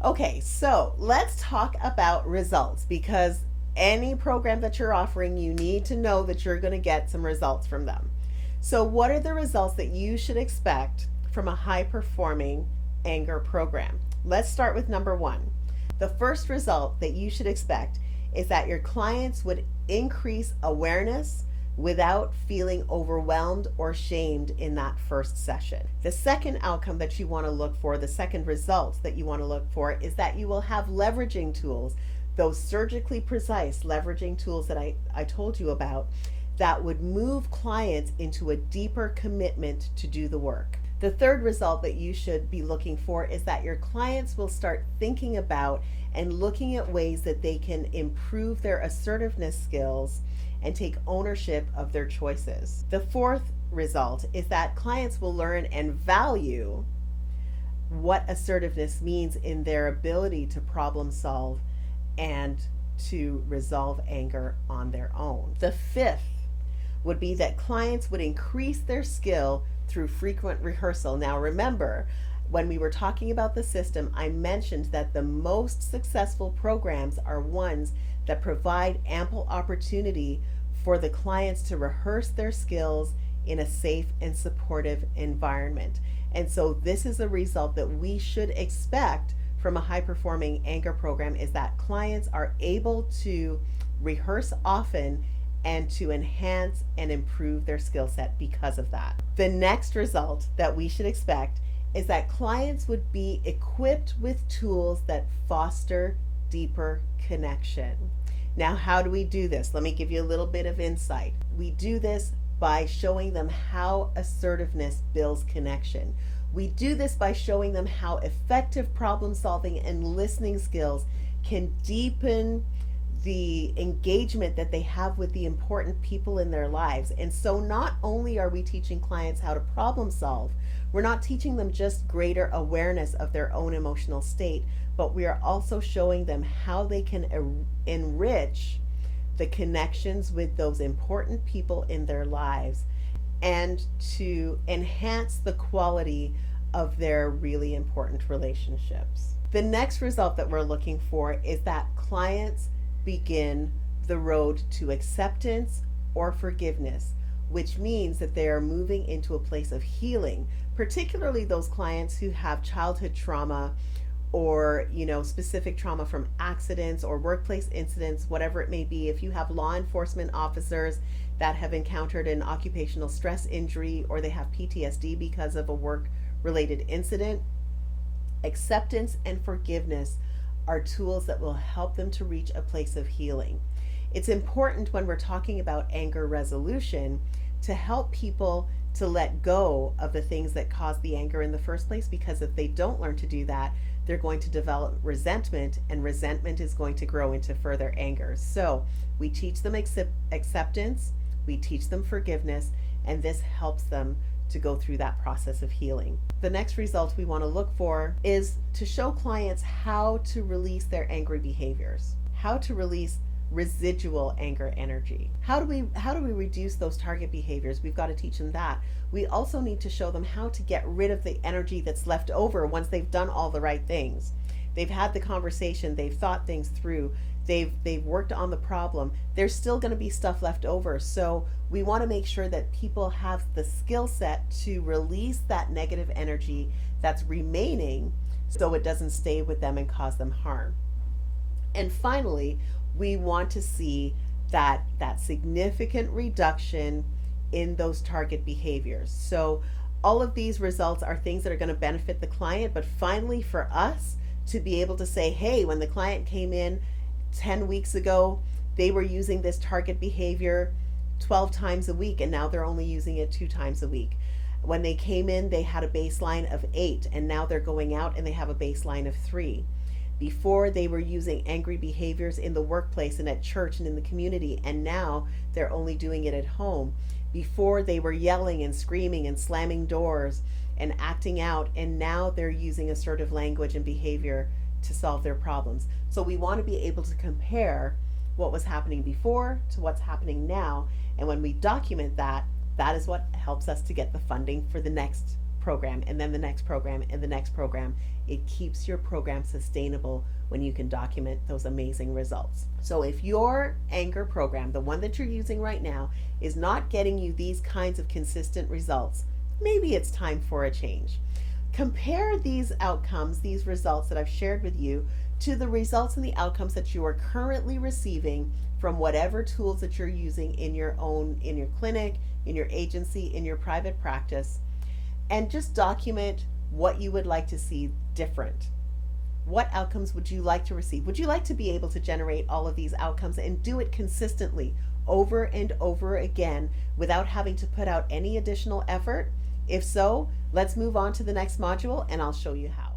Okay, so let's talk about results because any program that you're offering, you need to know that you're going to get some results from them. So, what are the results that you should expect from a high performing anger program? Let's start with number one. The first result that you should expect is that your clients would increase awareness without feeling overwhelmed or shamed in that first session. The second outcome that you want to look for, the second result that you want to look for, is that you will have leveraging tools, those surgically precise leveraging tools that I told you about, that would move clients into a deeper commitment to do the work. The third result that you should be looking for is that your clients will start thinking about and looking at ways that they can improve their assertiveness skills and take ownership of their choices. The fourth result is that clients will learn and value what assertiveness means in their ability to problem solve and to resolve anger on their own. The fifth would be that clients would increase their skill through frequent rehearsal. Now, remember, when we were talking about the system, I mentioned that the most successful programs are ones that provide ample opportunity for the clients to rehearse their skills in a safe and supportive environment. And so this is a result that we should expect from a high performing anger program, is that clients are able to rehearse often and to enhance and improve their skill set because of that. The next result that we should expect is that clients would be equipped with tools that foster deeper connection. Now, how do we do this? Let me give you a little bit of insight. We do this by showing them how assertiveness builds connection. We do this by showing them how effective problem solving and listening skills can deepen the engagement that they have with the important people in their lives. And so not only are we teaching clients how to problem solve, we're not teaching them just greater awareness of their own emotional state, but we are also showing them how they can enrich the connections with those important people in their lives and to enhance the quality of their really important relationships. The next result that we're looking for is that clients begin the road to acceptance or forgiveness, which means that they are moving into a place of healing, particularly those clients who have childhood trauma or specific trauma from accidents or workplace incidents, whatever it may be. If you have law enforcement officers that have encountered an occupational stress injury or they have PTSD because of a work related incident, acceptance and forgiveness are tools that will help them to reach a place of healing. It's important when we're talking about anger resolution to help people to let go of the things that caused the anger in the first place, because if they don't learn to do that, they're going to develop resentment, and resentment is going to grow into further anger. So we teach them acceptance, we teach them forgiveness, and this helps them to go through that process of healing. The next result we want to look for is to show clients how to release their angry behaviors, how to release residual anger energy. How do we reduce those target behaviors? We've got to teach them that. We also need to show them how to get rid of the energy that's left over once they've done all the right things. They've had the conversation, they've thought things through, they've worked on the problem. There's still going to be stuff left over. So we want to make sure that people have the skill set to release that negative energy that's remaining so it doesn't stay with them and cause them harm. And finally, we want to see that significant reduction in those target behaviors. So all of these results are things that are going to benefit the client, but finally for us to be able to say, hey, when the client came in 10 weeks ago, they were using this target behavior 12 times a week, and now they're only using it 2 times a week. When they came in, they had a baseline of 8, and now they're going out and they have a baseline of 3. Before, they were using angry behaviors in the workplace and at church and in the community, and now they're only doing it at home. Before, they were yelling and screaming and slamming doors and acting out, and now they're using assertive language and behavior to solve their problems. So we want to be able to compare what was happening before to what's happening now, and when we document that, that is what helps us to get the funding for the next program and then the next program and the next program. It keeps your program sustainable when you can document those amazing results. So if your Anchor program, the one that you're using right now, is not getting you these kinds of consistent results, maybe it's time for a change. Compare these outcomes, these results that I've shared with you, to the results and the outcomes that you are currently receiving from whatever tools that you're using in your clinic, in your agency, in your private practice, and just document what you would like to see different. What outcomes would you like to receive? Would you like to be able to generate all of these outcomes and do it consistently over and over again without having to put out any additional effort? If so, let's move on to the next module and I'll show you how.